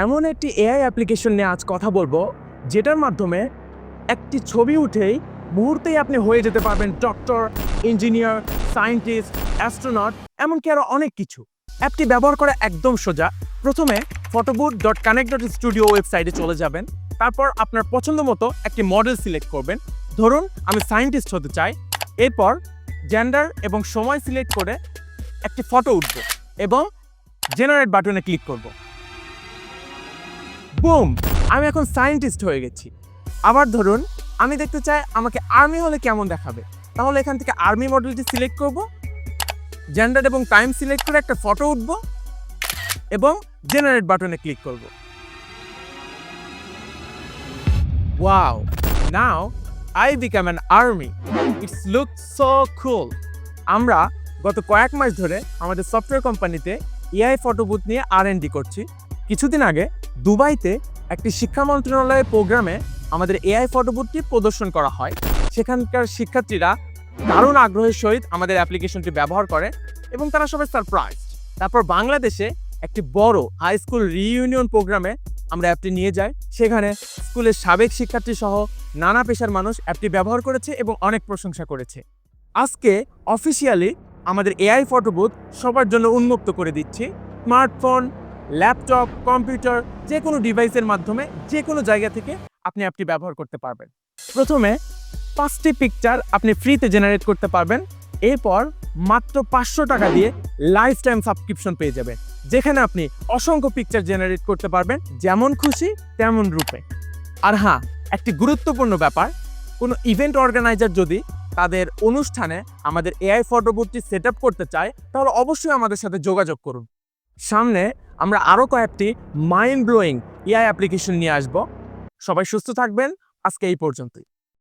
এমন একটি AI application নিয়ে আজ কথা বলবো, যেটার মাধ্যমে একটি ছবি উঠেই মুহূর্তেই আপনি হয়ে যেতে পারবেন ডক্টর, ইঞ্জিনিয়ার, সায়েন্টিস্ট, অ্যাস্ট্রোনট, এমনকি আরও অনেক কিছু। অ্যাপটি ব্যবহার করা একদম সোজা। প্রথমে photobooth.connect.studio ওয়েবসাইটে চলে যাবেন। তারপর আপনার পছন্দ মতো একটি মডেল সিলেক্ট করবেন। ধরুন আমি সায়েন্টিস্ট হতে চাই। এরপর জেন্ডার এবং সময় সিলেক্ট করে একটি ফটো উঠবে এবং জেনারেট বাটনে ক্লিক করব। বুম, আমি এখন সায়েন্টিস্ট হয়ে গেছি। আবার ধরুন আমি দেখতে চাই আমাকে আর্মি হলে কেমন দেখাবে, তাহলে এখান থেকে আর্মি মডেলটি সিলেক্ট করব, জেন্ডার এবং টাইম সিলেক্ট করে একটা ফটো উঠব এবং জেনারেট বাটনে ক্লিক করব। Wow, now I become an army. It's look so কুল। আমরা গত কয়েক মাস ধরে আমাদের সফটওয়্যার কোম্পানিতে এআই ফটো বুথ নিয়ে R&D করছি। কিছুদিন আগে দুবাইতে একটি শিক্ষা মন্ত্রণালয়ের প্রোগ্রামে আমাদের এআই ফটো বুথটি প্রদর্শন করা হয়। সেখানকার শিক্ষার্থীরা দারুণ আগ্রহের সহিত আমাদের অ্যাপ্লিকেশনটি ব্যবহার করে এবং তারা সবাই সারপ্রাইজড। তারপর বাংলাদেশে একটি বড় হাই স্কুল রিইউনিয়ন প্রোগ্রামে আমরা অ্যাপটি নিয়ে যাই। সেখানে স্কুলের সাবেক শিক্ষার্থী সহ নানা পেশার মানুষ অ্যাপটি ব্যবহার করেছে এবং অনেক প্রশংসা করেছে। আজকে অফিসিয়ালি আমাদের এআই ফটো বুথ সবার জন্য উন্মুক্ত করে দিচ্ছি। স্মার্টফোন, ল্যাপটপ, কম্পিউটার, যে কোনো ডিভাইসের মাধ্যমে যে কোনো জায়গা থেকে আপনি অ্যাপটি ব্যবহার করতে পারবেন। প্রথমে 5টি পিকচার আপনি ফ্রিতে জেনারেট করতে পারবেন। এরপর মাত্র 500 টাকা দিয়ে লাইফ টাইম সাবস্ক্রিপশন পেয়ে যাবেন, যেখানে আপনি অসংখ্য পিকচার জেনারেট করতে পারবেন যেমন খুশি তেমন রূপে। আর হ্যাঁ, একটি গুরুত্বপূর্ণ ব্যাপার, কোনো ইভেন্ট অর্গানাইজার যদি তাদের অনুষ্ঠানে আমাদের এআই ফটো বুথটি সেট আপ করতে চায়, তাহলে অবশ্যই আমাদের সাথে যোগাযোগ করুন। সামনে আমরা আরও কয়েকটি মাইন্ড ব্লোয়িং এআই অ্যাপ্লিকেশন নিয়ে আসব। সবাই সুস্থ থাকবেন। আজকে এই পর্যন্তই।